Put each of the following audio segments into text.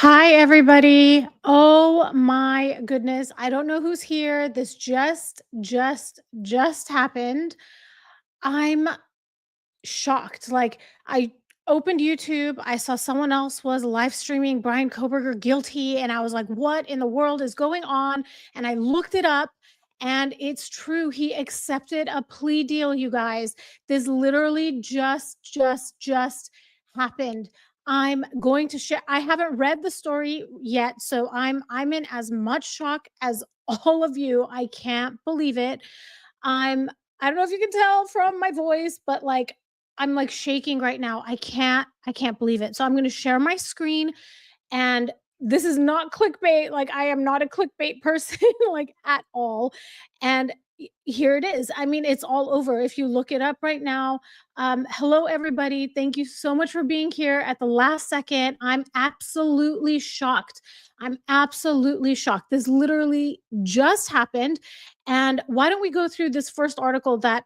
Hi, everybody. Oh my goodness. I don't know who's here. This just happened. I'm shocked. Like, I opened YouTube, I saw someone else was live streaming Bryan Kohberger guilty, and I was like, what in the world is going on? And I looked it up, and it's true. He accepted a plea deal, you guys. This literally just happened. I'm going to share. I haven't read the story yet, so I'm in as much shock as all of you. I can't believe it. I'm I don't know if you can tell from my voice, but like I'm like shaking right now. I can't believe it. So I'm going to share my screen, and this is not clickbait. Like, I am not a clickbait person like at all. And here it is. I mean, it's all over if you look it up right now. Hello everybody. Thank you so much for being here at the last second. I'm absolutely shocked. I'm absolutely shocked. This literally just happened. And why don't we go through this first article that,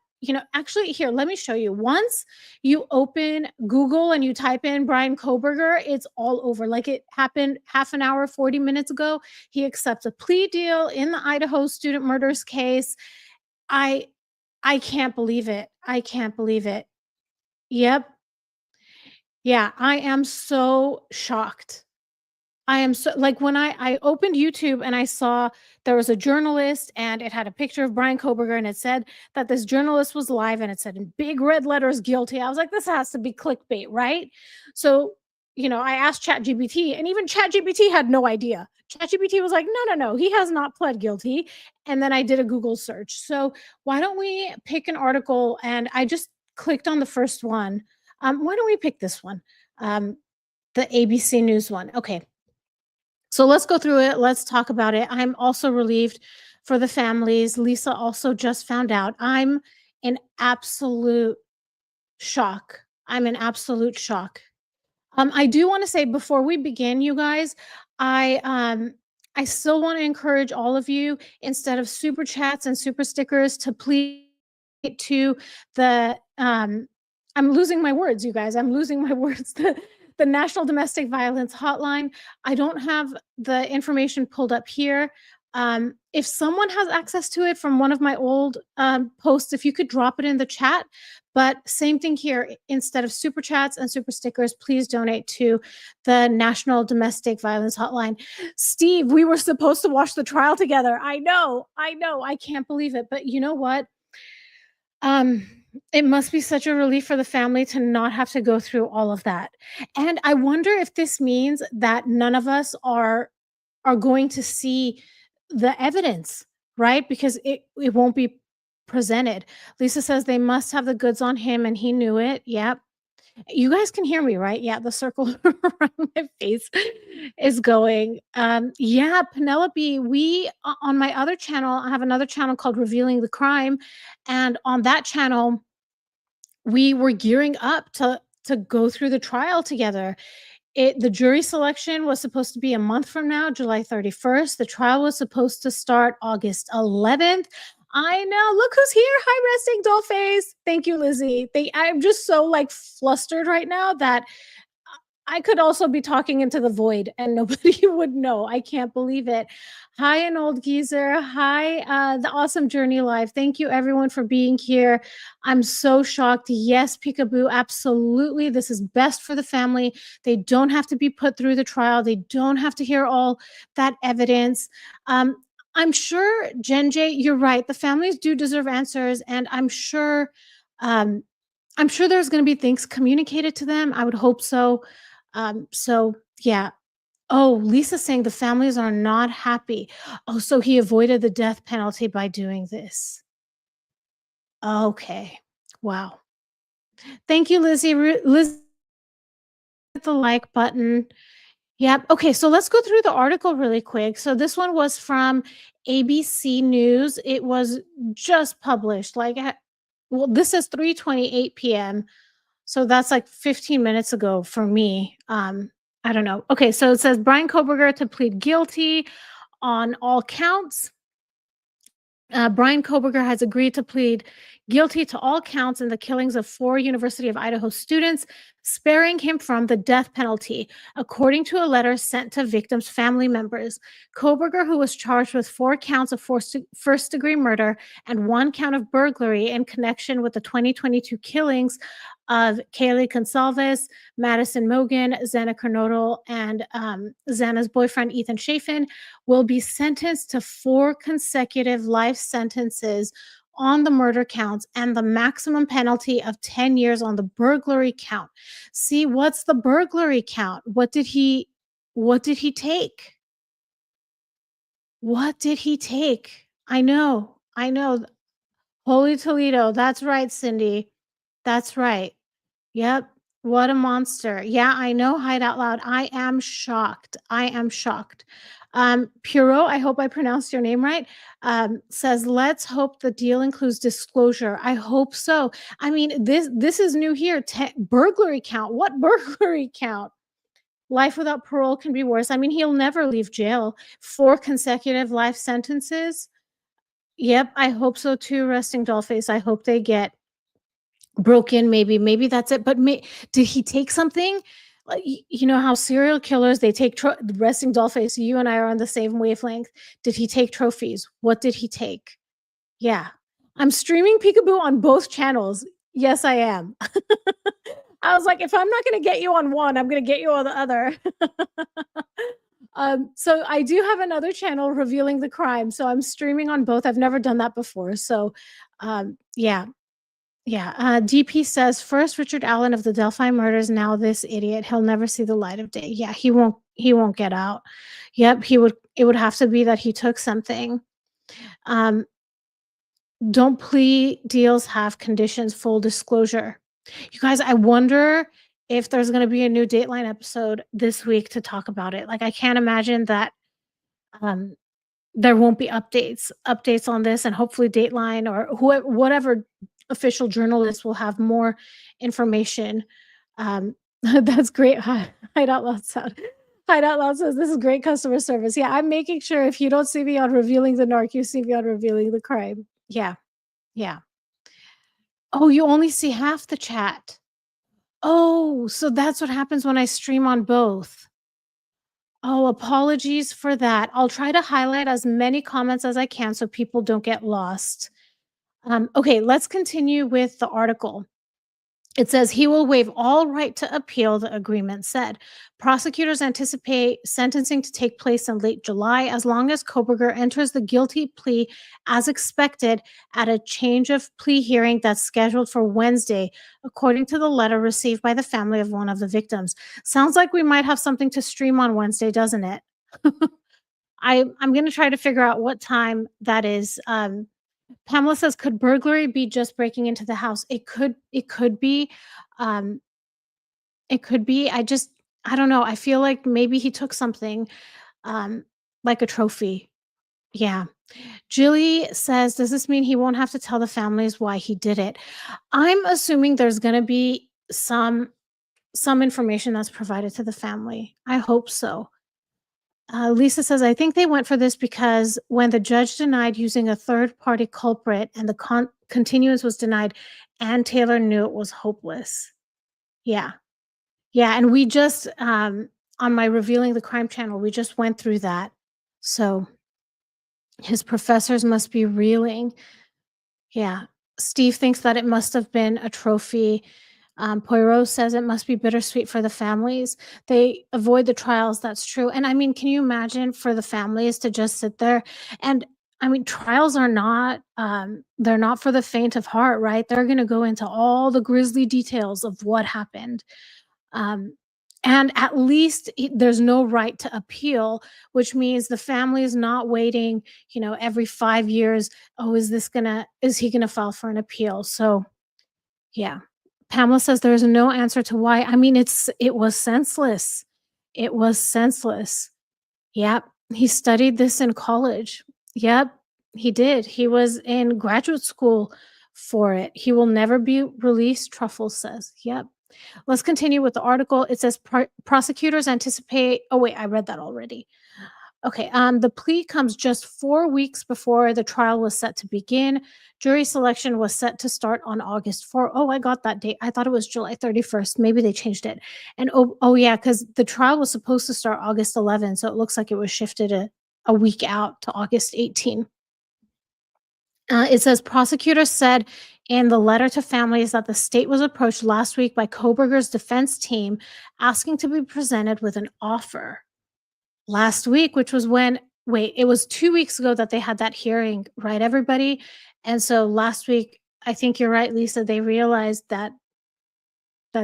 actually, here, let me show you. Once you open Google and you type in Bryan Kohberger, it's all over. Like, it happened half an hour, 40 minutes ago. He accepts a plea deal in the Idaho student murders case. I I can't believe it. I can't believe it. Yep. Yeah, I am so shocked. I am so like when I opened YouTube and I saw there was a journalist and it had a picture of Bryan Kohberger and it said that this journalist was live and it said in big red letters guilty. I was like, this has to be clickbait, right? So, I asked ChatGPT, and even ChatGPT had no idea. ChatGPT was like, no, no, no, he has not pled guilty. And then I did a Google search. So why don't we pick an article? And I just clicked on the first one. Why don't we pick this one? The ABC News one. Okay. So let's go through it. Let's talk about it. I'm also relieved for the families. Lisa also just found out. I'm in absolute shock. I'm in absolute shock. I do want to say before we begin, you guys, I still want to encourage all of you, instead of super chats and super stickers, to please to the I'm losing my words, you guys. I'm losing my words. The National Domestic Violence Hotline. I don't have the information pulled up here. If someone has access to it from one of my old posts, if you could drop it in the chat. But same thing here. Instead of super chats and super stickers, please donate to the National Domestic Violence Hotline. Steve, we were supposed to watch the trial together. I know. I can't believe it. But you know what? It must be such a relief for the family to not have to go through all of that. And I wonder if this means that none of us are going to see the evidence, right? Because it won't be presented. Lisa says they must have the goods on him and he knew it. Yep. You guys can hear me, right? Yeah, the circle around my face is going. Yeah, Penelope, we on my other channel, I have another channel called Revealing the Crime, and on that channel, we were gearing up to go through the trial together. The jury selection was supposed to be a month from now, July 31st. The trial was supposed to start August 11th. I know. Look who's here. Hi, Resting Dollface. Thank you, Lizzie. I'm just so like flustered right now that I could also be talking into the void and nobody would know. I can't believe it. Hi, an old geezer. Hi, the Awesome Journey Live. Thank you, everyone, for being here. I'm so shocked. Yes, Peekaboo, absolutely. This is best for the family. They don't have to be put through the trial. They don't have to hear all that evidence. I'm sure, Jen J, you're right. The families do deserve answers, and I'm sure there's going to be things communicated to them. I would hope so. So yeah. Oh, Lisa's saying the families are not happy. Oh, so he avoided the death penalty by doing this. Okay. Wow. Thank you, Lizzie. Liz, hit the like button. Yep. Okay, so let's go through the article really quick. So this one was from ABC News. It was just published. Well, this is 3:28 p.m. So that's like 15 minutes ago for me. I don't know. Okay, so it says Bryan Kohberger to plead guilty on all counts. Bryan Kohberger has agreed to plead guilty to all counts in the killings of 4 University of Idaho students, sparing him from the death penalty, according to a letter sent to victims' family members. Kohberger, who was charged with 4 counts of first-degree murder and 1 count of burglary in connection with the 2022 killings of Kaylee Gonsalves, Madison Mogan, Xana Kernodle, and Xana's boyfriend, Ethan Chafin, will be sentenced to 4 consecutive life sentences on the murder counts and the maximum penalty of 10 years on the burglary count. See, what's the burglary count? What did he take? What did he take? I know. I know. Holy Toledo. That's right, Cindy. That's right. Yep. What a monster. Yeah, I know, hide out loud. I am shocked. I am shocked. Puro, I hope I pronounced your name right, says, let's hope the deal includes disclosure. I hope so. I mean, this is new here. Burglary count. What burglary count? Life without parole can be worse. I mean, he'll never leave jail. 4 consecutive life sentences. Yep, I hope so too, Resting Dollface. I hope they get broken, maybe that's it, but did he take something? Like, you know how serial killers, they take Resting Dollface, you and I are on the same wavelength. Did he take trophies? What did he take? Yeah. I'm streaming Peekaboo on both channels. Yes, I am. I was like, if I'm not gonna get you on one, I'm gonna get you on the other. So I do have another channel revealing the crime, so I'm streaming on both. I've never done that before, so, yeah. Yeah, DP says, "First Richard Allen of the Delphi murders, now this idiot. He'll never see the light of day." Yeah, he won't get out. Yep, it would have to be that he took something. Um, don't plea deals have conditions, full disclosure. You guys, I wonder if there's gonna be a new Dateline episode this week to talk about it. Like, I can't imagine that, um there won't be updates on this, and hopefully Dateline or whatever official journalist will have more information. That's great. Hide Out Loud sound. Hide Out Loud says, "This is great customer service." Yeah, I'm making sure if you don't see me on revealing the narc, you see me on revealing the crime. Yeah, yeah. Oh, you only see half the chat. Oh, so that's what happens when I stream on both. Oh, apologies for that. I'll try to highlight as many comments as I can so people don't get lost. Okay, let's continue with the article. It says he will waive all right to appeal, the agreement said. Prosecutors anticipate sentencing to take place in late July as long as Kohberger enters the guilty plea as expected at a change of plea hearing that's scheduled for Wednesday, according to the letter received by the family of one of the victims. Sounds like we might have something to stream on Wednesday, doesn't it? I'm going to try to figure out what time that is. Pamela says, "Could burglary be just breaking into the house?" It could be, um, it could be. I don't know. I feel like maybe he took something, um, like a trophy. Yeah. Julie says, "Does this mean he won't have to tell the families why he did it?" I'm assuming there's gonna be some information that's provided to the family. I hope so. Lisa says, "I think they went for this because when the judge denied using a third-party culprit and the continuance was denied, Ann Taylor knew it was hopeless." Yeah. Yeah, and we just, on my Revealing the Crime channel, we just went through that. So, his professors must be reeling. Yeah. Steve thinks that it must have been a trophy. Poirot says it must be bittersweet for the families. They avoid the trials, that's true. And I mean, can you imagine for the families to just sit there and I mean, trials are not they're not for the faint of heart, right? They're going to go into all the grisly details of what happened. Um, and at least there's no right to appeal, which means the family is not waiting, every 5 years. Oh, is he gonna file for an appeal? So yeah. Pamela says there's no answer to why. I mean, it was senseless. It was senseless. Yep. He studied this in college. Yep. He did. He was in graduate school for it. He will never be released, Truffle says. Yep. Let's continue with the article. It says prosecutors anticipate. Oh, wait, I read that already. Okay, the plea comes just 4 weeks before the trial was set to begin. Jury selection was set to start on August 4. Oh, I got that date. I thought it was July 31st. Maybe they changed it. And oh yeah, because the trial was supposed to start August 11, so it looks like it was shifted a week out to August 18. It says prosecutors said in the letter to families that the state was approached last week by Kohberger's defense team asking to be presented with an offer last week, which was when wait, it was 2 weeks ago that they had that hearing, right, everybody? And so last week, I think you're right, Lisa, they realized that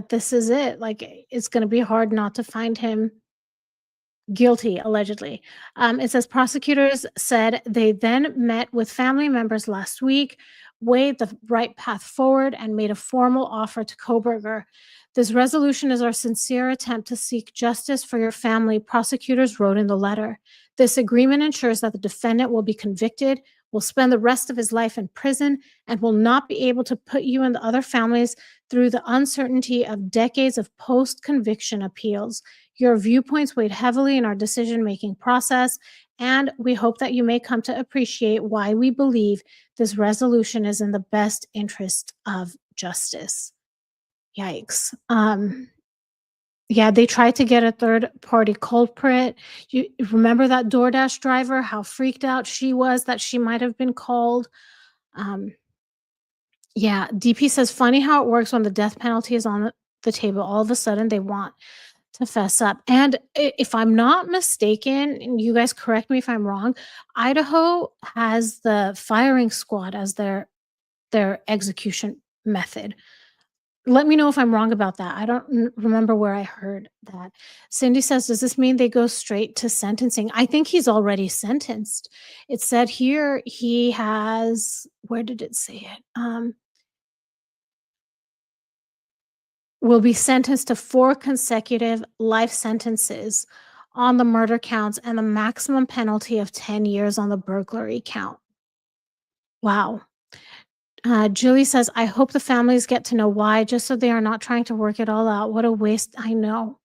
this is it, like, it's gonna be hard not to find him guilty, allegedly. It says prosecutors said they then met with family members last week, weighed the right path forward, and made a formal offer to Koberger. This resolution is our sincere attempt to seek justice for your family, prosecutors wrote in the letter. This agreement ensures that the defendant will be convicted, will spend the rest of his life in prison, and will not be able to put you and the other families through the uncertainty of decades of post conviction appeals. Your viewpoints weighed heavily in our decision making process, and we hope that you may come to appreciate why we believe this resolution is in the best interest of justice. Yikes. Yeah, they tried to get a third party culprit. You remember that DoorDash driver, how freaked out she was that she might have been called? Um, yeah, DP says, funny how it works when the death penalty is on the table. All of a sudden, they want to fess up. And if I'm not mistaken, and you guys correct me if I'm wrong, Idaho has the firing squad as their execution method. Let me know if I'm wrong about that. I don't remember where I heard that. Cindy says, does this mean they go straight to sentencing? I think he's already sentenced. It said here he has, where did it say it? Will be sentenced to 4 consecutive life sentences on the murder counts and the maximum penalty of 10 years on the burglary count. Wow. Julie says, I hope the families get to know why, just so they are not trying to work it all out. What a waste. I know.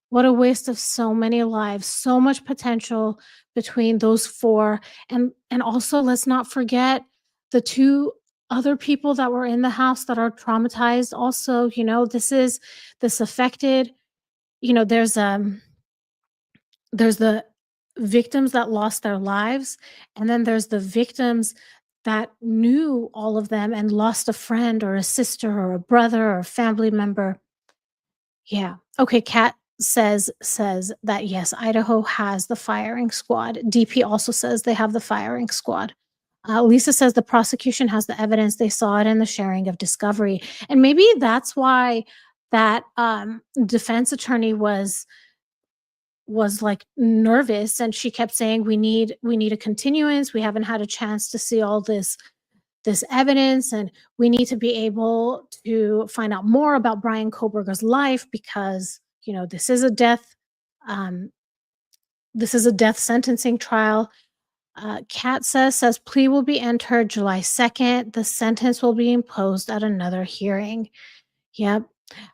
What a waste of so many lives, so much potential between those 4. And also let's not forget the 2 other people that were in the house that are traumatized also, this affected, you know, there's the victims that lost their lives, and then there's the victims that knew all of them and lost a friend or a sister or a brother or a family member. Yeah. Okay, Kat says that yes, Idaho has the firing squad. DP also says they have the firing squad. Lisa says the prosecution has the evidence. They saw it in the sharing of discovery, and maybe that's why that defense attorney was like nervous, and she kept saying we need a continuance. We haven't had a chance to see all this evidence, and we need to be able to find out more about Bryan Kohberger's life because, um, this is a death sentencing trial. Kat says plea will be entered July 2nd. The sentence will be imposed at another hearing. Yep.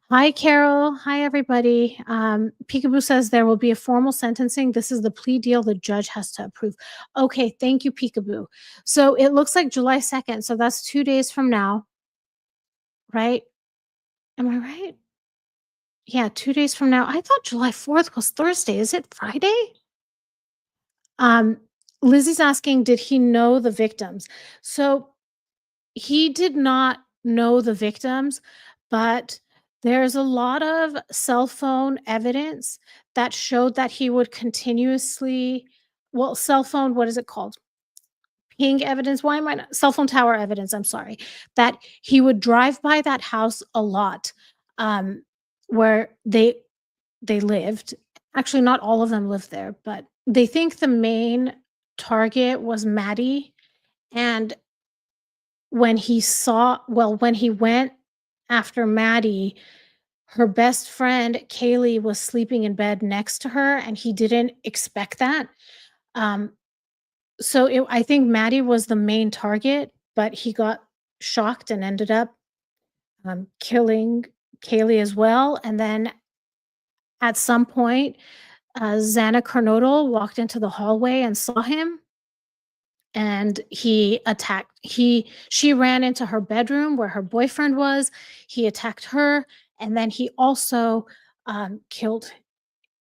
Hi, Carol. Hi, everybody. Peekaboo says there will be a formal sentencing. This is the plea deal the judge has to approve. Okay, thank you, Peekaboo. So it looks like July 2nd. So that's 2 days from now, right? Am I right? Yeah, 2 days from now. I thought July 4th was Thursday. Is it Friday? Um, Lizzie's asking, did he know the victims? So he did not know the victims, but there's a lot of cell phone evidence that showed that he would continuously, well, cell phone, what is it called? Ping evidence. Why am I not? Cell phone tower evidence. I'm sorry. That he would drive by that house a lot, um, where they lived. Actually, not all of them lived there, but they think the main target was Maddie. And when he went after Maddie, her best friend, Kaylee, was sleeping in bed next to her, and he didn't expect that. Um, I think Maddie was the main target, but he got shocked and ended up, killing Kaylee as well, and then at some point, Xana Kernodle walked into the hallway and saw him, and he attacked he she ran into her bedroom where her boyfriend was. He attacked her, and then he also, killed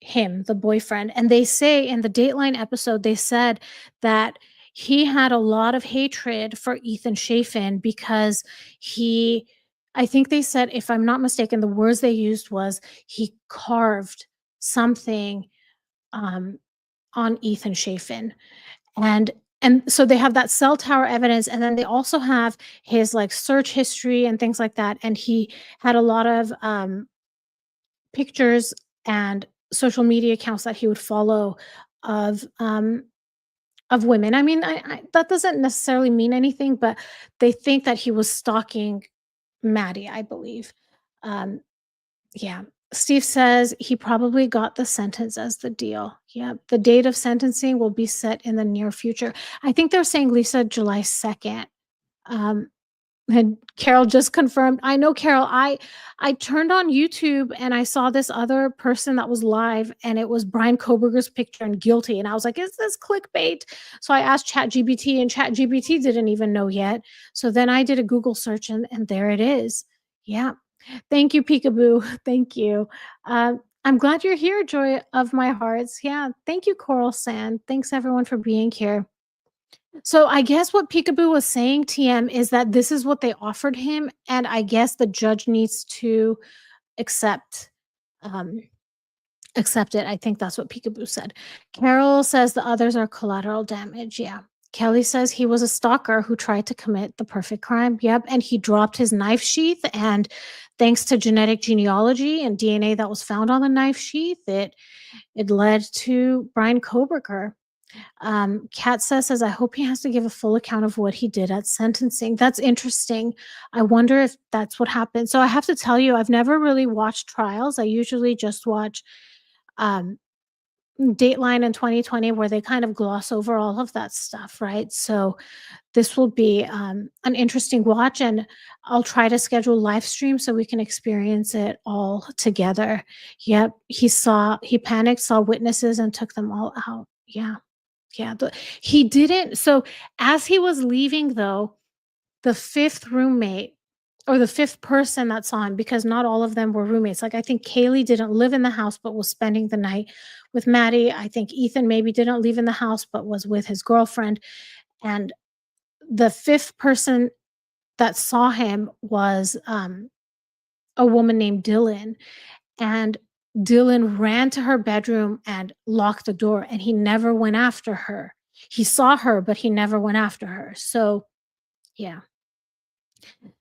him, the boyfriend. And they say in the Dateline episode, they said that he had a lot of hatred for Ethan Chafin because he I think they said, if I'm not mistaken, the words they used was he carved something, um, on Ethan Chafin. And so they have that cell tower evidence, and then they also have his, like, search history and things like that, and he had a lot of, pictures and social media accounts that he would follow of women. I mean, I that doesn't necessarily mean anything, but they think that he was stalking Maddie, I believe. Um, yeah. Steve says he probably got the sentence as the deal. Yeah, the date of sentencing will be set in the near future. I think they're saying, Lisa, July 2nd. Um, and Carol just confirmed. I know, Carol. I turned on YouTube and I saw this other person that was live, and it was Bryan Kohberger's picture and guilty. And I was like, "Is this clickbait?" So I asked ChatGPT, and ChatGPT didn't even know yet. So then I did a Google search, and there it is. Yeah. Thank you, Peekaboo. Thank you. I'm glad you're here, Joy of my hearts. Yeah. Thank you, Coral Sand. Thanks everyone for being here. So I guess what Peekaboo was saying, TM, is that this is what they offered him, and I guess the judge needs to accept um, accept it. I think that's what Peekaboo said. Carol says the others are collateral damage. Yeah. Kelly says he was a stalker who tried to commit the perfect crime. Yep. And he dropped his knife sheath. And thanks to genetic genealogy and DNA that was found on the knife sheath, it led to Bryan Kohberger. Kat says, I hope he has to give a full account of what he did at sentencing. That's interesting. I wonder if that's what happened. So I have to tell you, I've never really watched trials. I usually just watch um, Dateline in 2020, where they kind of gloss over all of that stuff, right? So this will be an interesting watch, and I'll try to schedule live stream so we can experience it all together. Yep, he panicked, saw witnesses, and took them all out. Yeah, yeah. He didn't. So as he was leaving, though, the fifth roommate or the fifth person that saw him, because not all of them were roommates. Like, I think Kaylee didn't live in the house but was spending the night with Maddie. I think Ethan maybe didn't live in the house but was with his girlfriend. And the fifth person that saw him was a woman named Dylan. And Dylan ran to her bedroom and locked the door, and he never went after her. He saw her, but he never went after her. So, yeah.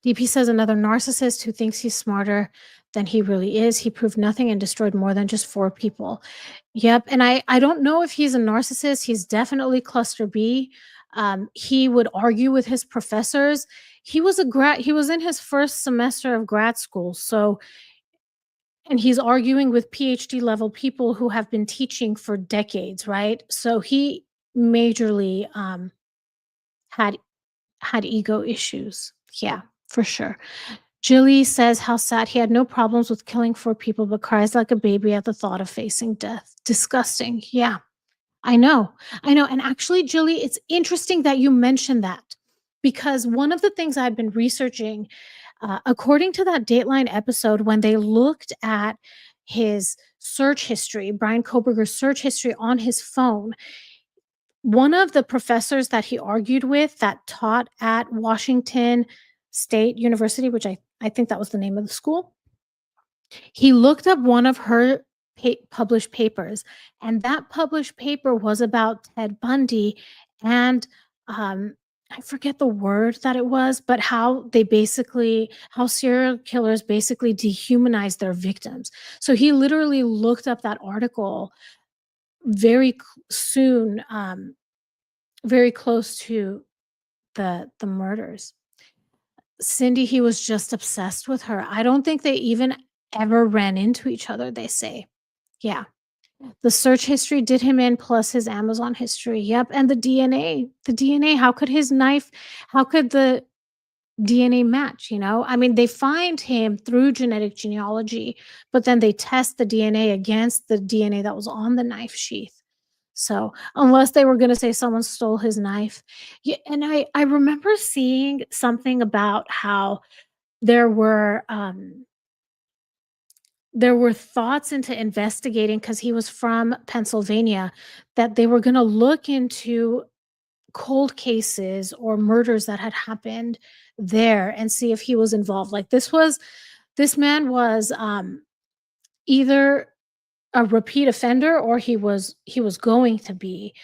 DP says another narcissist who thinks he's smarter than he really is. He proved nothing and destroyed more than just 4 people. Yep. And I don't know if he's a narcissist. He's definitely cluster B. He would argue with his professors. He was in his first semester of grad school. So, and he's arguing with PhD level people who have been teaching for decades, right? So he majorly had ego issues. Yeah, for sure. Jilly says how sad he had no problems with killing 4 people, but cries like a baby at the thought of facing death. Disgusting. Yeah, I know. I know. And actually, Jilly, it's interesting that you mentioned that, because one of the things I've been researching, according to that Dateline episode, when they looked at his search history, Bryan Kohberger's search history on his phone, one of the professors that he argued with that taught at Washington State University, which I think that was the name of the school, he looked up one of her published papers, and that published paper was about Ted Bundy and, I forget the word that it was, but how serial killers basically dehumanize their victims. So he literally looked up that article very soon, very close to the murders. Cindy, he was just obsessed with her. I don't think they even ever ran into each other, they say. Yeah. The search history did him in, plus his Amazon history. Yep. And the DNA. The DNA. How could his knife, how could DNA match, you know? I mean, they find him through genetic genealogy, but then they test the DNA against the DNA that was on the knife sheath. So, unless they were gonna say someone stole his knife. Yeah, and I remember seeing something about how there were, um there were thoughts into investigating because he was from Pennsylvania, that they were gonna look into cold cases or murders that had happened there and see if he was involved. Like, this man was, either a repeat offender or he was going to be,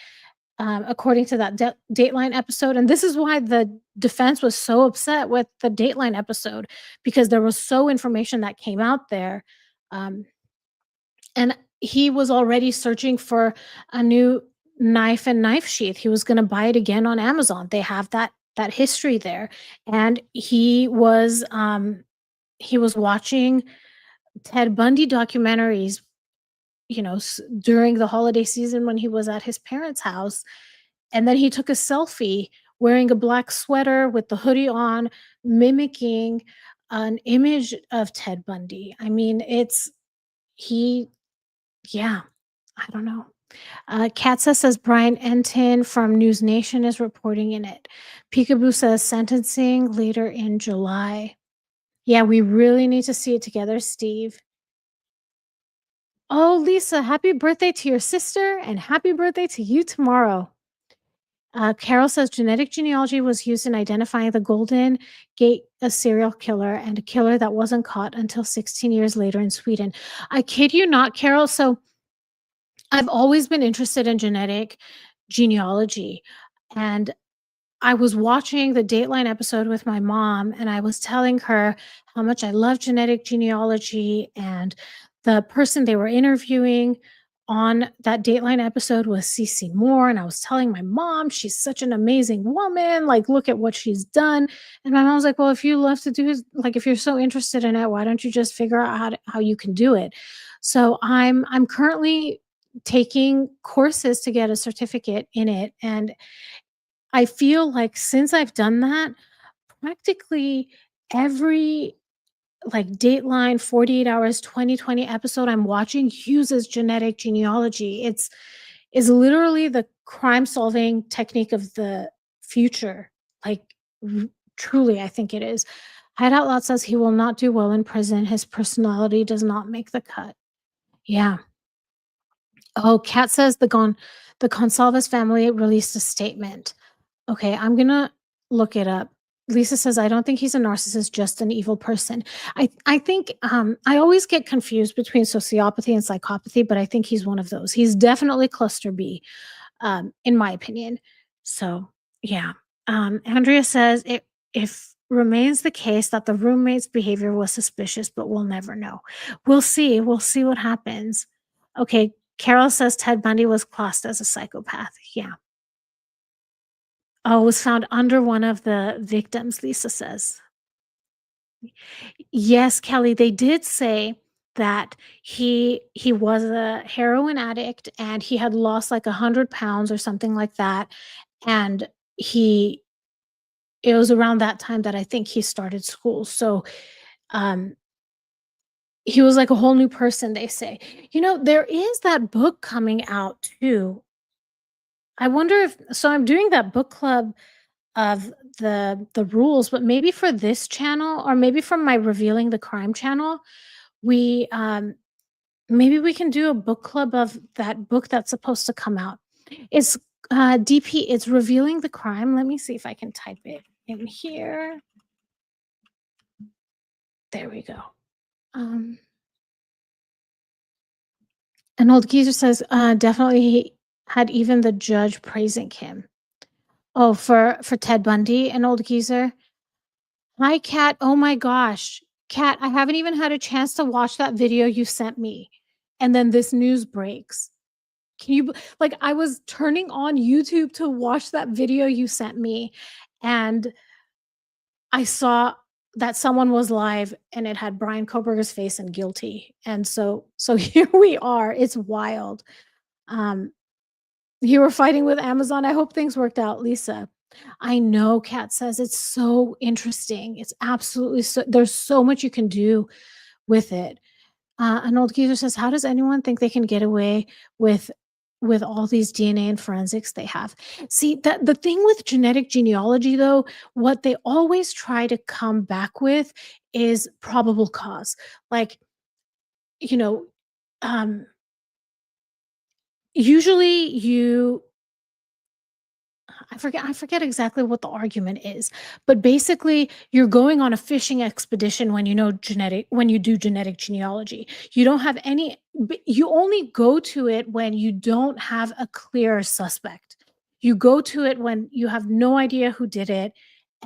according to that Dateline episode, and this is why the defense was so upset with the Dateline episode, because there was so information that came out there, um, and he was already searching for a new knife and knife sheath. He was gonna buy it again on Amazon. They have that history there, and he was watching Ted Bundy documentaries, during the holiday season when he was at his parents' house, and then he took a selfie wearing a black sweater with the hoodie on, mimicking an image of Ted Bundy. I mean, he yeah, I don't know. Katza says Brian Entin from News Nation is reporting in it. Peekaboo says sentencing later in July. Yeah, we really need to see it together, Steve. Oh, Lisa, happy birthday to your sister and happy birthday to you tomorrow. Carol says genetic genealogy was used in identifying the Golden Gate, a serial killer, and a killer that wasn't caught until 16 years later in Sweden. I kid you not, Carol. So I've always been interested in genetic genealogy. And I was watching the Dateline episode with my mom, and I was telling her how much I love genetic genealogy. And the person they were interviewing on that Dateline episode was Cece Moore. And I was telling my mom, she's such an amazing woman. Like, look at what she's done. And my mom was like, well, if you love to do, like, if you're so interested in it, why don't you just figure out how you can do it? So I'm currently taking courses to get a certificate in it. And I feel like since I've done that, practically every, like, Dateline 48 Hours 2020 episode I'm watching uses genetic genealogy. It's is literally the crime solving technique of the future. Like, r truly, I think it is. Hideout Loud says he will not do well in prison. His personality does not make the cut. Yeah. Oh, Kat says the Gonsalves family released a statement. Okay, I'm gonna look it up. Lisa says, "I don't think he's a narcissist, just an evil person." I think, I always get confused between sociopathy and psychopathy, but I think he's one of those. He's definitely cluster B, in my opinion. So, yeah. Andrea says, "It if remains the case that the roommate's behavior was suspicious, but we'll never know." We'll see what happens. Okay, Carol says Ted Bundy was classed as a psychopath. Yeah. Oh, it was found under one of the victims, Lisa says. Yes, Kelly, they did say that he was a heroin addict and he had lost like 100 pounds or something like that. And he it was around that time that I think he started school. So um he was like a whole new person, they say. There is that book coming out too. I wonder if so I'm doing that book club of the rules, but maybe for this channel or maybe from my Revealing the Crime channel, we maybe we can do a book club of that book that's supposed to come out. It's DP, it's Revealing the Crime. Let me see if I can type it in here. There we go. Um an old geezer says, definitely he had even the judge praising him. Oh, for Ted Bundy, an old geezer. Hi, Kat. Oh my gosh. Kat, I haven't even had a chance to watch that video you sent me. And then this news breaks. Like, I was turning on YouTube to watch that video you sent me, and I saw that someone was live and it had Brian Kohberger's face and guilty. And so here we are. It's wild. Um, you were fighting with Amazon. I hope things worked out, Lisa. I know, Kat says it's so interesting. It's absolutely so there's so much you can do with it. An old geezer says, "How does anyone think they can get away with all these DNA and forensics they have?" See, that the thing with genetic genealogy, though, what they always try to come back with is probable cause. Like, you know, um, usually I forget exactly what the argument is, but basically you're going on a fishing expedition when you do genetic genealogy. You don't have any you only go to it when you don't have a clear suspect. You go to it when you have no idea who did it,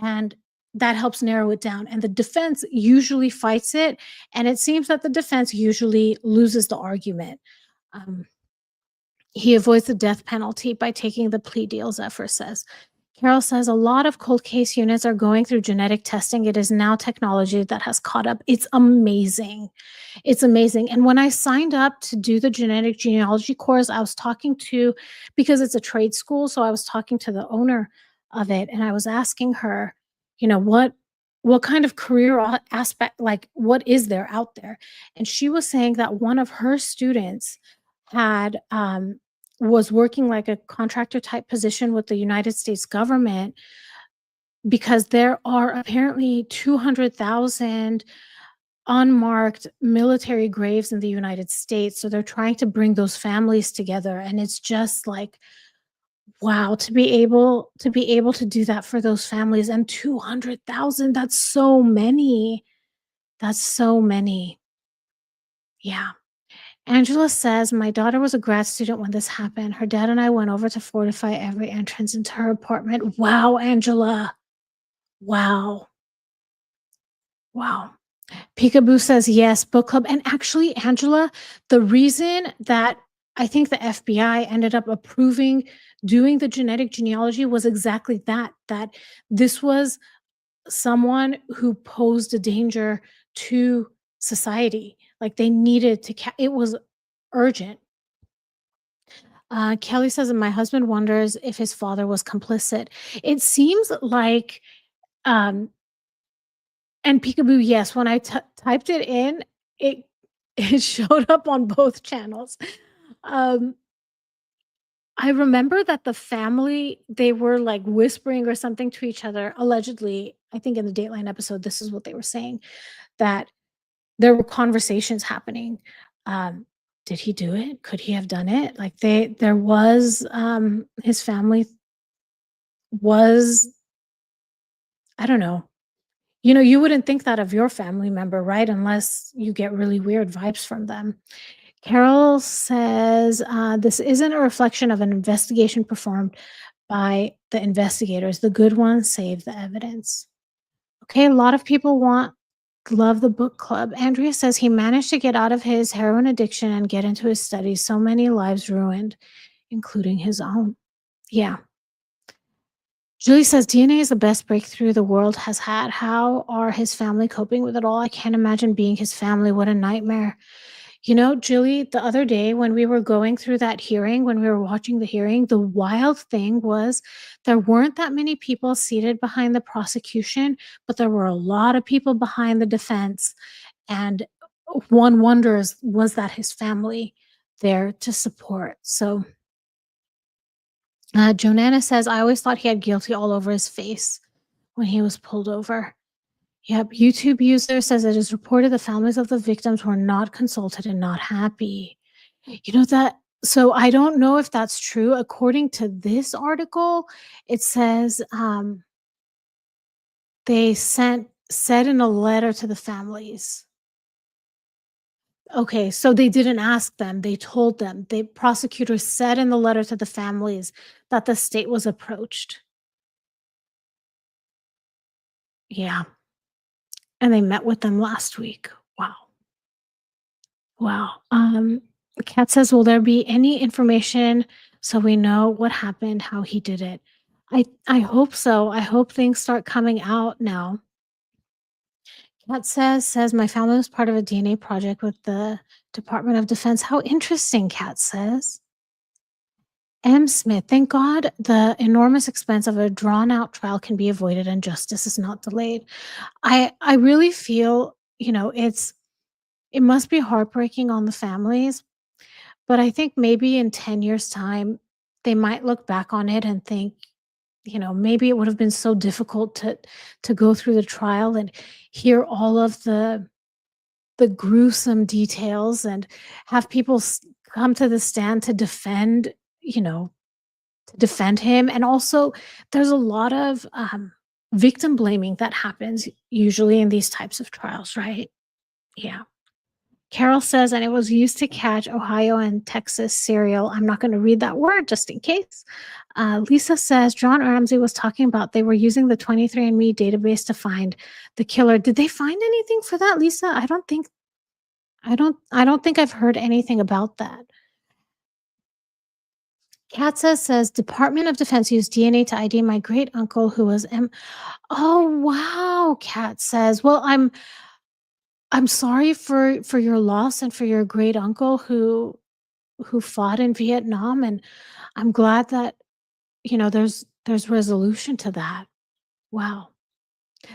and that helps narrow it down. And the defense usually fights it, and it seems that the defense usually loses the argument. Um, he avoids the death penalty by taking the plea deal, Zephyr says. Carol says a lot of cold case units are going through genetic testing. It is now technology that has caught up. It's amazing. It's amazing. And when I signed up to do the genetic genealogy course, I was talking to, because it's a trade school, so I was talking to the owner of it, and I was asking her, what kind of career aspect, like what is there out there? And she was saying that one of her students had was working like a contractor type position with the United States government because there are apparently 200,000 unmarked military graves in the United States. So they're trying to bring those families together. And it's just like, wow, to be able to do that for those families, and 200,000, that's so many. That's so many. Yeah. Angela says, "My daughter was a grad student when this happened. Her dad and I went over to fortify every entrance into her apartment." Wow, Angela. Wow. Wow. Peekaboo says, "Yes, book club." And actually, Angela, the reason that I think the FBI ended up approving doing the genetic genealogy was exactly that this was someone who posed a danger to society. Like they needed to, it was urgent. Kelly says, "And my husband wonders if his father was complicit." It seems like, um, and peekaboo, yes, when I typed it in, it it showed up on both channels. Um, I remember that the family, they were like whispering or something to each other, allegedly. I think in the Dateline episode, this is what they were saying, that there were conversations happening. Um, did he do it? Could he have done it? Like there was, his family was, I don't know. You wouldn't think that of your family member, right? Unless you get really weird vibes from them. Carol says, "This isn't a reflection of an investigation performed by the investigators. The good ones save the evidence." Okay, a lot of people love the book club. Andrea says he managed to get out of his heroin addiction and get into his studies. So many lives ruined, including his own. Yeah. Julie says DNA is the best breakthrough the world has had. How are his family coping with it all? I can't imagine being his family. What a nightmare. Julie, the other day when we were going through that hearing, when we were watching the hearing, the wild thing was there weren't that many people seated behind the prosecution, but there were a lot of people behind the defense. And one wonders, was that his family there to support? So Jonana says, "I always thought he had guilty all over his face when he was pulled over." Yep. YouTube user says it is reported the families of the victims were not consulted and not happy. That, so I don't know if that's true. According to this article, it says they said in a letter to the families. Okay, so they didn't ask them. They told them. The prosecutors said in the letter to the families that the state was approached. Yeah. And they met with them last week. Wow. Wow. Kat says, "Will there be any information so we know what happened, how he did it?" I hope so. I hope things start coming out now. Kat says, "My family was part of a DNA project with the Department of Defense." How interesting, Kat says. M. Smith, thank God the enormous expense of a drawn out trial can be avoided and justice is not delayed. I really feel, it must be heartbreaking on the families, but I think maybe in 10 years' time, they might look back on it and think, maybe it would have been so difficult to go through the trial and hear all of the gruesome details and have people come to the stand you know, to defend him. And also, there's a lot of victim blaming that happens usually in these types of trials, right? Yeah. Carol says, and it was used to catch Ohio and Texas cereal. I'm not going to read that word just in case. Lisa says, John Ramsey was talking about they were using the 23andMe database to find the killer. Did they find anything for that, Lisa? I don't think I've heard anything about that. Katza says Department of Defense used DNA to ID my great uncle who was Oh wow, Kat says. Well, I'm sorry for your loss and for your great uncle who fought in Vietnam, and I'm glad that there's resolution to that. Wow.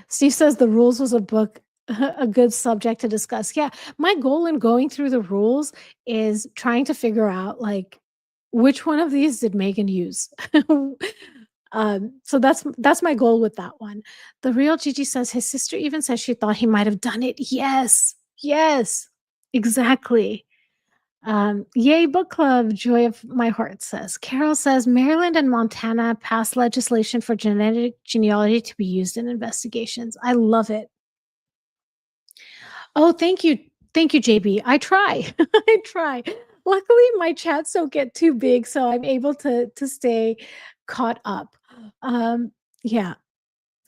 Steve says the rules was a book, a good subject to discuss. Yeah, my goal in going through the rules is trying to figure out like which one of these did Megan use. So that's my goal with that one. The real Gigi says his sister even says she thought he might have done it. Yes, yes, exactly. Yay, book club, joy of my heart says. Carol says Maryland and Montana passed legislation for genetic genealogy to be used in investigations. I love it. Oh, thank you. Thank you, JB. I try. I try. Luckily, my chats don't get too big, so I'm able to stay caught up. Um, yeah.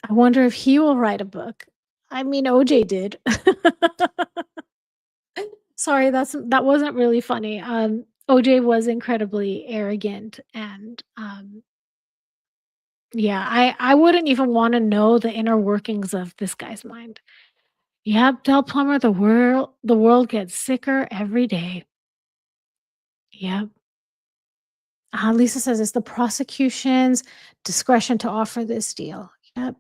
I wonder if he will write a book. I mean, OJ did. Sorry, that wasn't really funny. OJ was incredibly arrogant and yeah, I wouldn't even want to know the inner workings of this guy's mind. Yep, Del Plummer, the world gets sicker every day. Yep. Lisa says it's the prosecution's discretion to offer this deal. Yep.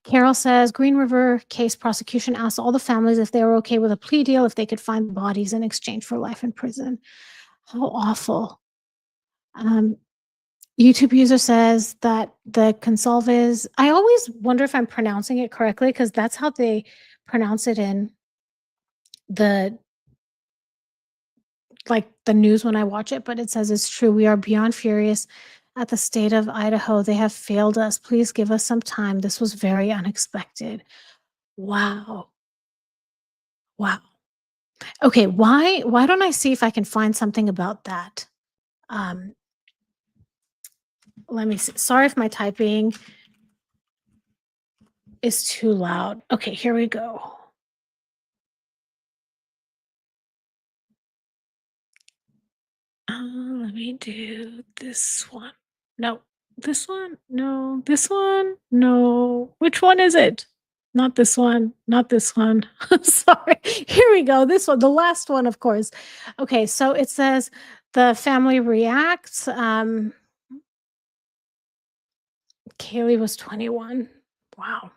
Carol says Green River case prosecution asked all the families if they were okay with a plea deal if they could find bodies in exchange for life in prison. How awful. Um, YouTube user says that the Consalves, I always wonder if I'm pronouncing it correctly because that's how they pronounce it in the the news when I watch it, but it says it's true. We are beyond furious at the state of Idaho. They have failed us. Please give us some time. This was very unexpected. Wow. Wow. Okay, why don't I see if I can find something about that? Um, let me see. Sorry if my typing is too loud. Okay, here we go. Let me do this one. No, this one. No, this one. No. Which one is it? Not this one. Not this one. Sorry. Here we go. This one, the last one, of course. Okay, so it says the family reacts. Kaylee was 21. Wow.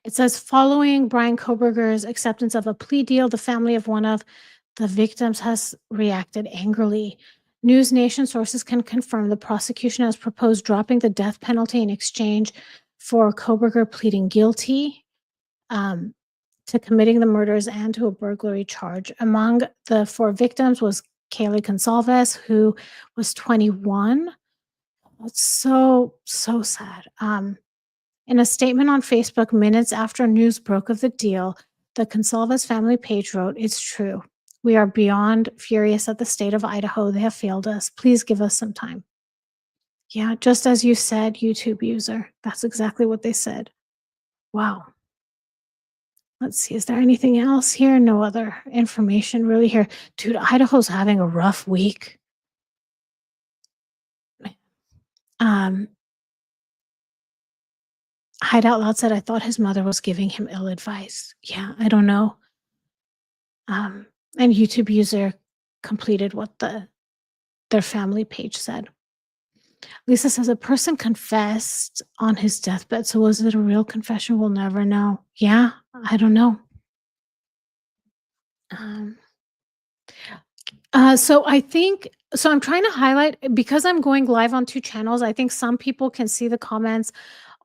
It says, following Bryan Kohberger's acceptance of a plea deal, the family of one of the victims has reacted angrily. News Nation sources can confirm the prosecution has proposed dropping the death penalty in exchange for Kohberger pleading guilty to committing the murders and to a burglary charge. Among the four victims was Kaylee Consalves, who was 21. It's so sad. In a statement on Facebook minutes after news broke of the deal, the Consalves family page wrote, "It's true. We are beyond furious at the state of Idaho. They have failed us. Please give us some time." Yeah, just as you said, YouTube user. That's exactly what they said. Wow. Let's see. Is there anything else here? No other information really here. Dude, Idaho's having a rough week. Um, Hideout Loud said, I thought his mother was giving him ill advice. Yeah, I don't know. And YouTube user completed what the their family page said. Lisa says a person confessed on his deathbed. So was it a real confession? We'll never know. Yeah, I don't know. Um, so I think so I'm trying to highlight because I'm going live on 2 channels, I think some people can see the comments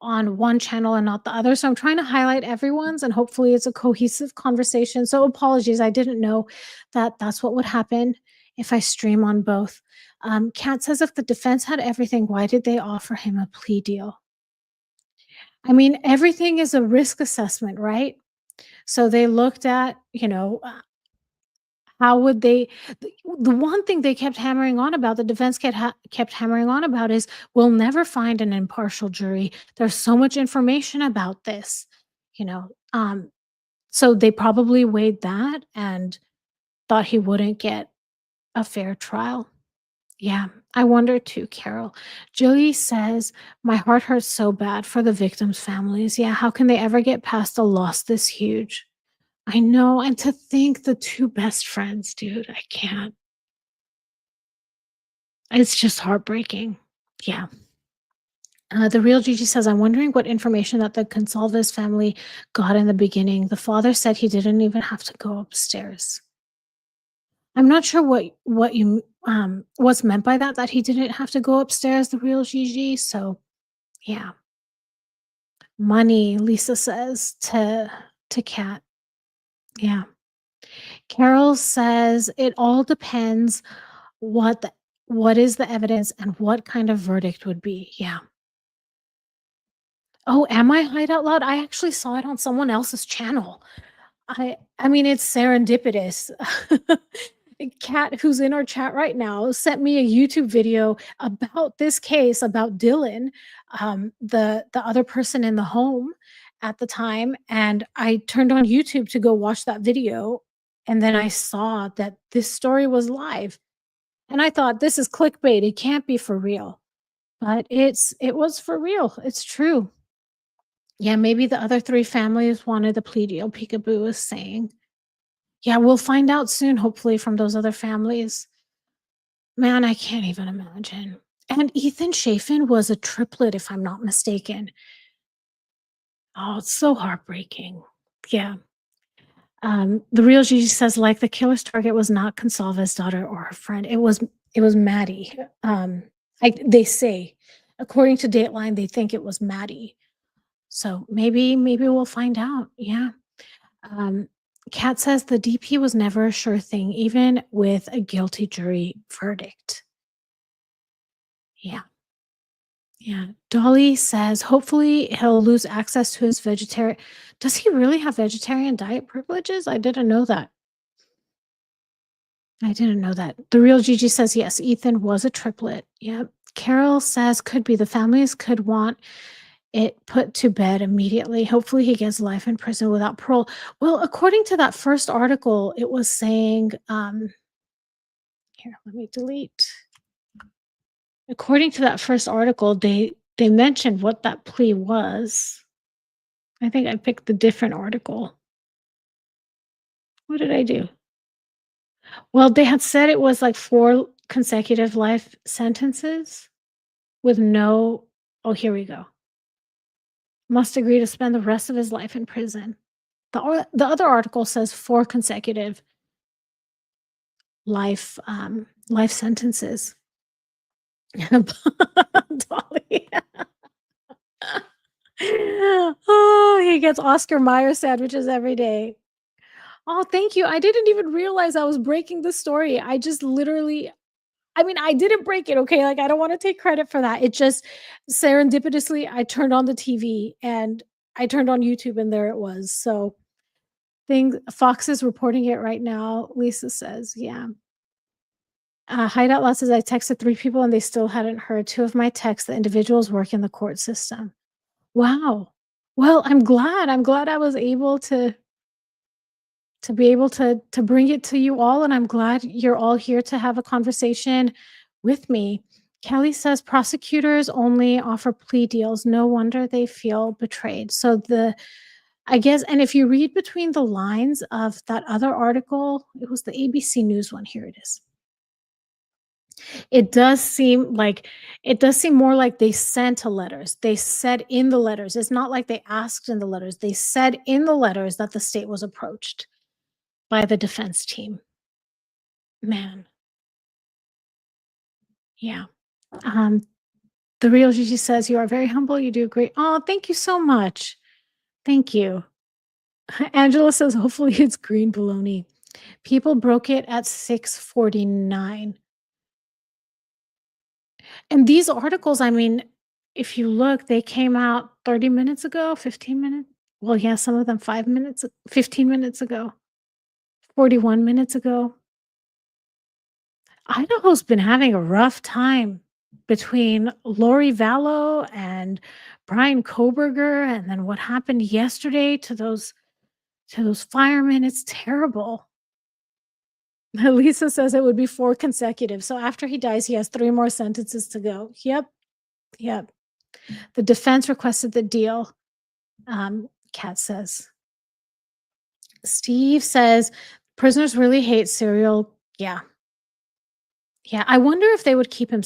on one channel and not the other. So I'm trying to highlight everyone's and hopefully it's a cohesive conversation. So apologies, I didn't know that that's what would happen if I stream on both. Kat says if the defense had everything, why did they offer him a plea deal? I mean, everything is a risk assessment, right? So they looked at, how would they the one thing they kept hammering on about, the defense kept hammering on about is, "We'll never find an impartial jury. There's so much information about this." You know, so they probably weighed that and thought he wouldn't get a fair trial. Yeah, I wonder too, Carol. Julie says, "My heart hurts so bad for the victims' families. Yeah, how can they ever get past a loss this huge?" I know, and to think the 2 best friends, dude, I can't. It's just heartbreaking. Yeah. The real Gigi says, "I'm wondering what information that the Gonsalves family got in the beginning. The father said he didn't even have to go upstairs." I'm not sure what you what's meant by that he didn't have to go upstairs, the real Gigi. So, yeah. Money, Lisa says to Kat. Yeah. Carol says, "It all depends what the what is the evidence and what kind of verdict would be." Yeah. Oh, am I Hyde Out Loud? I actually saw it on someone else's channel. I mean, it's serendipitous. A cat who's in our chat right now sent me a YouTube video about this case, about Dylan, the other person in the home at the time, and I turned on YouTube to go watch that video, and then I saw that this story was live, and I thought, "This is clickbait, it can't be for real." But it was for real, it's true. Yeah, maybe the other 3 families wanted the plea deal, Peekaboo is saying. Yeah, we'll find out soon, hopefully, from those other families. Man, I can't even imagine. And Ethan Chafin was a triplet, if I'm not mistaken. Oh, it's so heartbreaking. Yeah. The real Gigi says, like, the killer's target was not Consalva's daughter or her friend. It was Maddie. They say, according to Dateline, they think it was Maddie. So maybe we'll find out. Yeah. Um, Kat says the DP was never a sure thing, even with a guilty jury verdict. Yeah. Yeah. Dolly says hopefully he'll lose access to his vegetarian. Does he really have vegetarian diet privileges? I didn't know that. I didn't know that. The real Gigi says yes, Ethan was a triplet. Yep. Carol says could be the families could want it put to bed immediately. Hopefully he gets life in prison without parole. Well, according to that first article, it was saying, here, let me delete. According to that first article, they mentioned what that plea was. I think I picked the different article. What did I do? Well, they had said it was like 4 consecutive life sentences with no oh, here we go. Must agree to spend the rest of his life in prison. The other article says 4 consecutive life sentences. Dolly. Oh, he gets Oscar Mayer sandwiches every day. Oh, thank you. I didn't even realize I was breaking the story. I just literally I mean, I didn't break it, okay? Like, I don't wanna take credit for that. It just serendipitously, I turned on the TV and I turned on YouTube and there it was. So, Fox is reporting it right now, Lisa says, yeah. Hideout Law says, "I texted 3 people and they still hadn't heard. 2 of my texts, the individuals work in the court system." Wow. Well, I'm glad I was able to be able to bring it to you all, and I'm glad you're all here to have a conversation with me. Kelly says prosecutors only offer plea deals. No wonder they feel betrayed. So I guess, and if you read between the lines of that other article, it was the ABC News one. Here it is. It does seem like it does seem more like they sent a letters. They said in the letters. It's not like they asked in the letters. They said in the letters that the state was approached by the defense team. Man, yeah. Um, the real Gigi says, "You are very humble. You do great." Oh, thank you so much. Thank you. Angela says, "Hopefully it's green bologna." People broke it at 6:49. And these articles, I mean, if you look, they came out 30 minutes ago, 15 minutes. Well, yeah, some of them 5 minutes, 15 minutes ago, 41 minutes ago. Idaho's been having a rough time between Lori Vallow and Bryan Kohberger, and then what happened yesterday to those firemen. It's terrible. Lisa says it would be 4 consecutive. So after he dies, he has 3 more sentences to go. Yep, yep. The defense requested the deal. Kat says. Steve says, "Prisoners really hate cereal." Yeah. Yeah, I wonder if they would keep him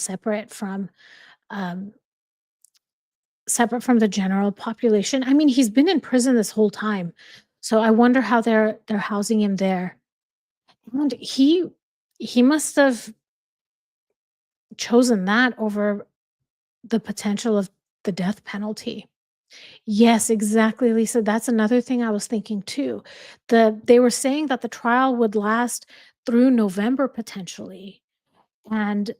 um, separate from the general population. I mean, he's been in prison this whole time, so I wonder how they're housing him there. And he must have chosen that over the potential of the death penalty. Yes, exactly, Lisa. That's another thing I was thinking too. They were saying that the trial would last through November potentially. And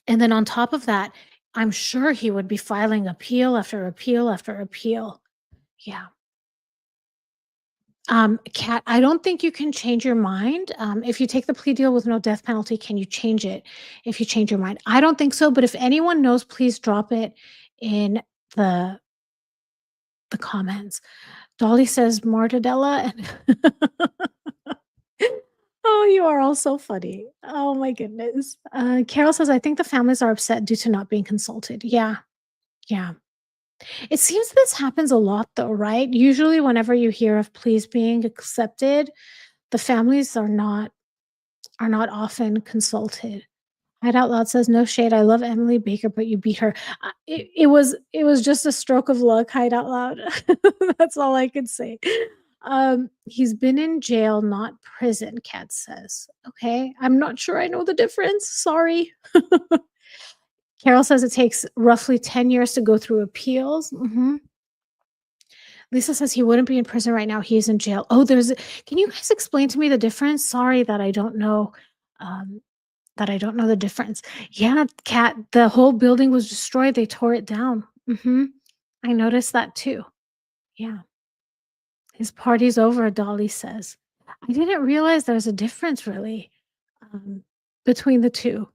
and then on top of that, I'm sure he would be filing appeal after appeal after appeal. Yeah. Kat, I don't think you can change your mind. If you take the plea deal with no death penalty, can you change it if you change your mind? I don't think so, but if anyone knows, please drop it in the the comments. Dolly says mortadella and oh, you are all so funny. Oh my goodness. Carol says, "I think the families are upset due to not being consulted." Yeah, yeah. It seems this happens a lot though, right? Usually whenever you hear of pleas being accepted, the families are not often consulted. Hide Out Loud says, "No shade. I love Emily Baker, but you beat her." It was just a stroke of luck. Hide Out Loud. That's all I could say. He's been in jail, not prison. Kat says. Okay, I'm not sure. I know the difference. Sorry. Carol says it takes roughly 10 years to go through appeals. Lisa says he wouldn't be in prison right now. He's in jail. Oh, can you guys explain to me the difference? Sorry that I don't know. Um, that I don't know the difference. Yeah, Cat, the whole building was destroyed, they tore it down. I noticed that too. Yeah. His party's over, Dolly says. I didn't realize there's a difference really, um, between the 2.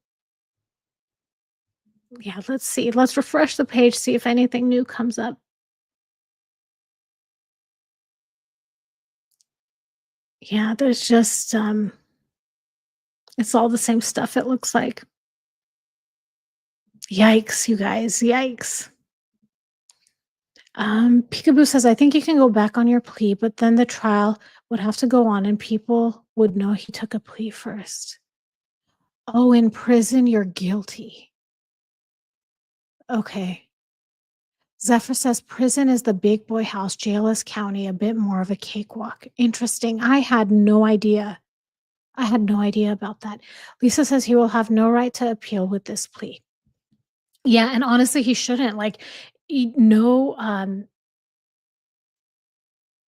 Yeah, let's see. Let's refresh the page, see if anything new comes up. Yeah, there's just, it's all the same stuff, it looks like. Yikes, you guys, yikes. Peekaboo says, "I think you can go back on your plea, but then the trial would have to go on and people would know he took a plea first." Oh, in prison, you're guilty. Okay. Zephyr says, "Prison is the big boy house, jail is county, a bit more of a cakewalk." Interesting. I had no idea. I had no idea about that. Lisa says he will have no right to appeal with this plea. Yeah, and honestly, he shouldn't. Like, no,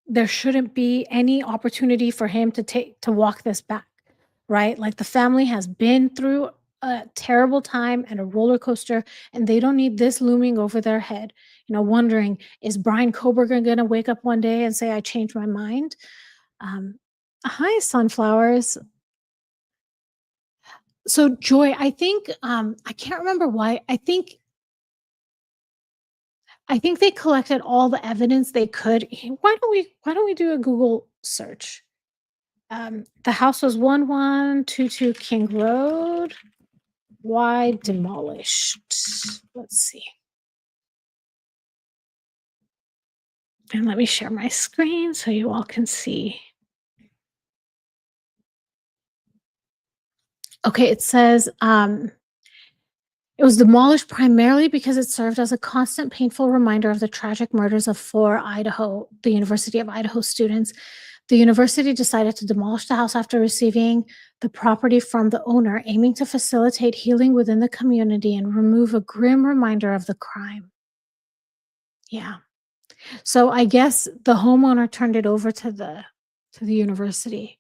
there shouldn't be any opportunity for him to walk this back, right? Like the family has been through a terrible time and a roller coaster, and they don't need this looming over their head, wondering, is Bryan Kohberger going to wake up one day and say, "I changed my mind"? Um, Hi, sunflowers. So, Joy, I think I can't remember why. I think they collected all the evidence they could. Why don't we do a Google search? The house was 1122 King Road. Why demolished? Let's see. And let me share my screen so you all can see. Okay, it says, it was demolished primarily because it served as a constant painful reminder of the tragic murders of 4 the University of Idaho students. The university decided to demolish the house after receiving the property from the owner, aiming to facilitate healing within the community and remove a grim reminder of the crime. Yeah. So I guess the homeowner turned it over to the university.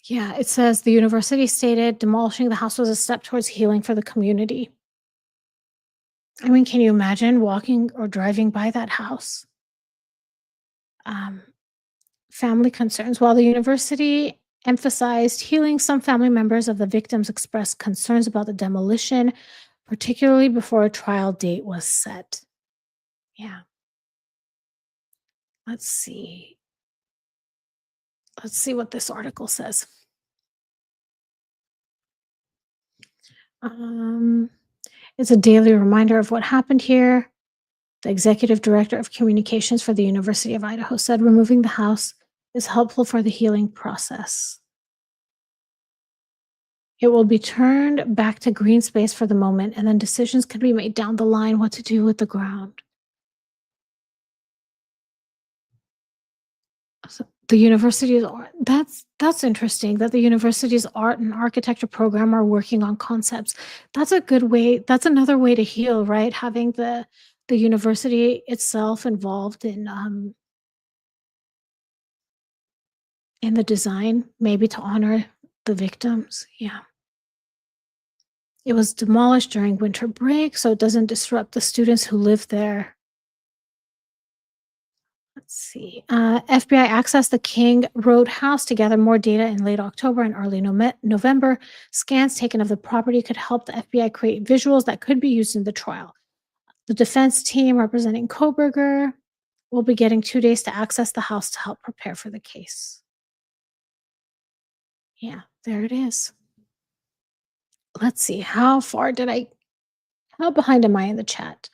Yeah, it says the university stated demolishing the house was a step towards healing for the community. I mean, can you imagine walking or driving by that house? Um, Family concerns. While the university emphasized healing, some family members of the victims expressed concerns about the demolition, particularly before a trial date was set. Yeah, let's see. Let's see what this article says. Um, it's a daily reminder of what happened here. The executive director of communications for the University of Idaho said removing the house is helpful for the healing process. It will be turned back to green space for the moment, and then decisions can be made down the line what to do with the ground. So the university's art that's interesting that the university's art and architecture program are working on concepts. That's a good way. That's another way to heal, right? Having the university itself involved in the design, maybe to honor the victims. Yeah. It was demolished during winter break, so it doesn't disrupt the students who live there. Let's see. FBI accessed the King Road house to gather more data in late October and early November. Scans taken of the property could help the FBI create visuals that could be used in the trial. The defense team representing Kohberger will be getting 2 days to access the house to help prepare for the case. Yeah, there it is. Let's see. How behind am I in the chat?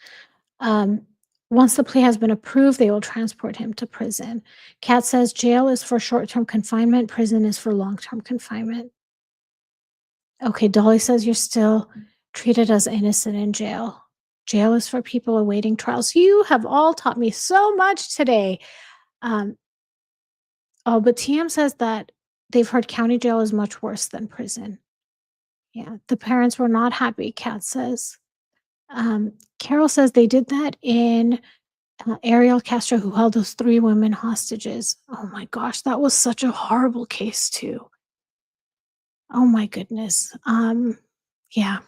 Um, Once the plea has been approved, they will transport him to prison. Kat says jail is for short-term confinement, prison is for long-term confinement. Okay, Dolly says you're still treated as innocent in jail. Jail is for people awaiting trials. You have all taught me so much today. Um, oh, but TM says that they've heard county jail is much worse than prison. Yeah, the parents were not happy, Kat says. Carol says they did that in Ariel Castro, who held those 3 women hostages. Oh my gosh, that was such a horrible case too. Oh my goodness. Yeah.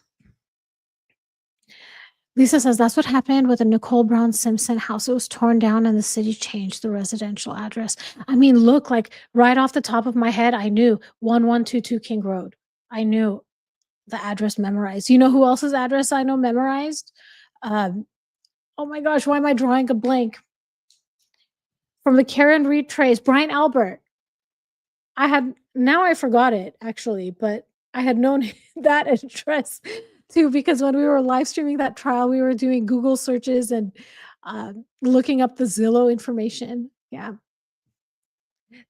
Lisa says that's what happened with the Nicole Brown Simpson house. It was torn down and the city changed the residential address. I mean, look, like right off the top of my head, I knew 1122 King Road. I knew the address memorized. You know who else's address I know memorized? Um, oh my gosh, why am I drawing a blank? From the Karen Reed trace, Brian Albert. I forgot it actually, but I had known that address too because when we were live streaming that trial, we were doing Google searches and looking up the Zillow information. Yeah.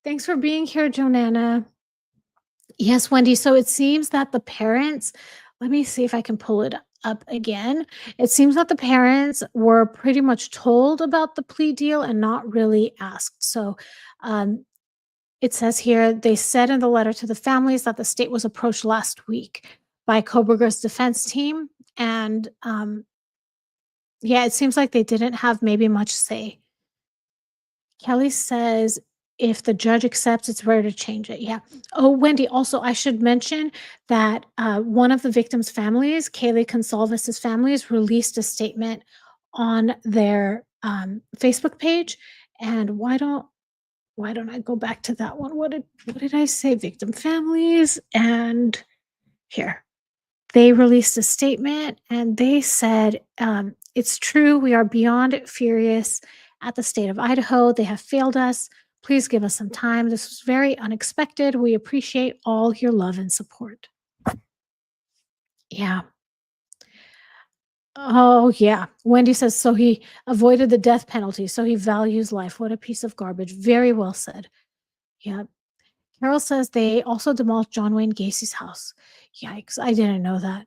Thanks for being here, Jonana. Yes, Wendy. So it seems that the parents, let me see if I can pull it up again. It seems that the parents were pretty much told about the plea deal and not really asked. So um, it says here, they said in the letter to the families that the state was approached last week by Kohberger's defense team. And yeah, it seems like they didn't have maybe much say. Kelly says, if the judge accepts, it's rare to change it. Yeah. Oh, Wendy, also, I should mention that one of the victims' families, Kaylee Consalves's families, released a statement on their Facebook page. And why don't I go back to that one? What did I say? Victim families. And here, they released a statement and they said, it's true. We are beyond furious at the state of Idaho. They have failed us. Please give us some time. This was very unexpected. We appreciate all your love and support. Yeah. Oh, yeah. Wendy says, so he avoided the death penalty. So he values life. What a piece of garbage. Very well said. Yeah. Carol says they also demolished John Wayne Gacy's house. Yikes, I didn't know that.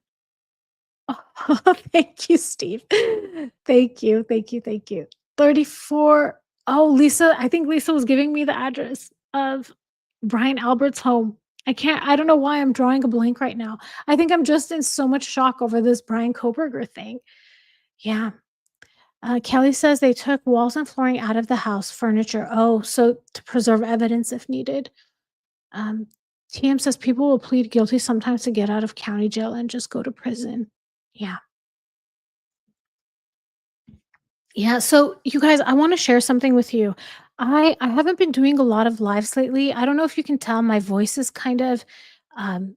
Oh, thank you, Steve. Thank you, thank you, thank you. 34. Oh, Lisa, I think Lisa was giving me the address of Brian Albert's home. I don't know why I'm drawing a blank right now. I think I'm just in so much shock over this Brian Kohberger thing. Yeah. Kelly says they took walls and flooring out of the house, furniture. Oh, so to preserve evidence if needed. Um, TM says people will plead guilty sometimes to get out of county jail and just go to prison. Yeah. Yeah, so you guys, I want to share something with you. I haven't been doing a lot of lives lately. I don't know if you can tell my voice is kind of um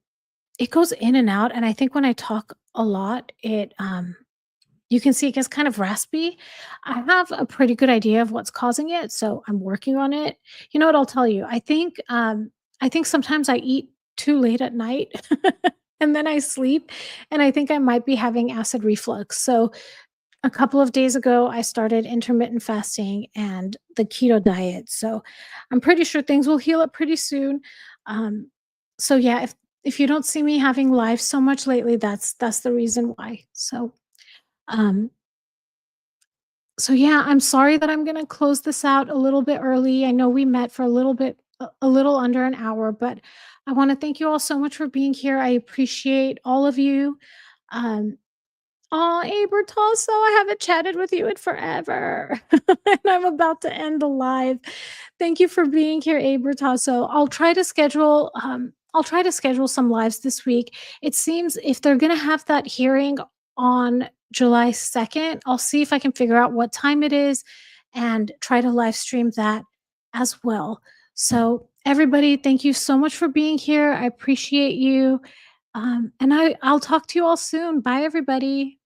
it goes in and out, and I think when I talk a lot, you can see it gets kind of raspy. I have a pretty good idea of what's causing it, so I'm working on it. You know what I'll tell you? I think sometimes I eat too late at night and then I sleep, and I think I might be having acid reflux. So a couple of days ago, I started intermittent fasting and the keto diet, so I'm pretty sure things will heal up pretty soon. Um, so yeah, if you don't see me having live so much lately, that's the reason why. Um, so yeah, I'm sorry that I'm gonna close this out a little bit early. I know we met for a little bit, a little under an hour, but I want to thank you all so much for being here. I appreciate all of you. Um, Oh, Abertoso, I haven't chatted with you in forever. And I'm about to end the live. Thank you for being here, Abertoso. I'll try to schedule some lives this week. It seems if they're gonna have that hearing on July 2nd, I'll see if I can figure out what time it is and try to live stream that as well. So everybody, thank you so much for being here. I appreciate you. And I'll talk to you all soon. Bye, everybody.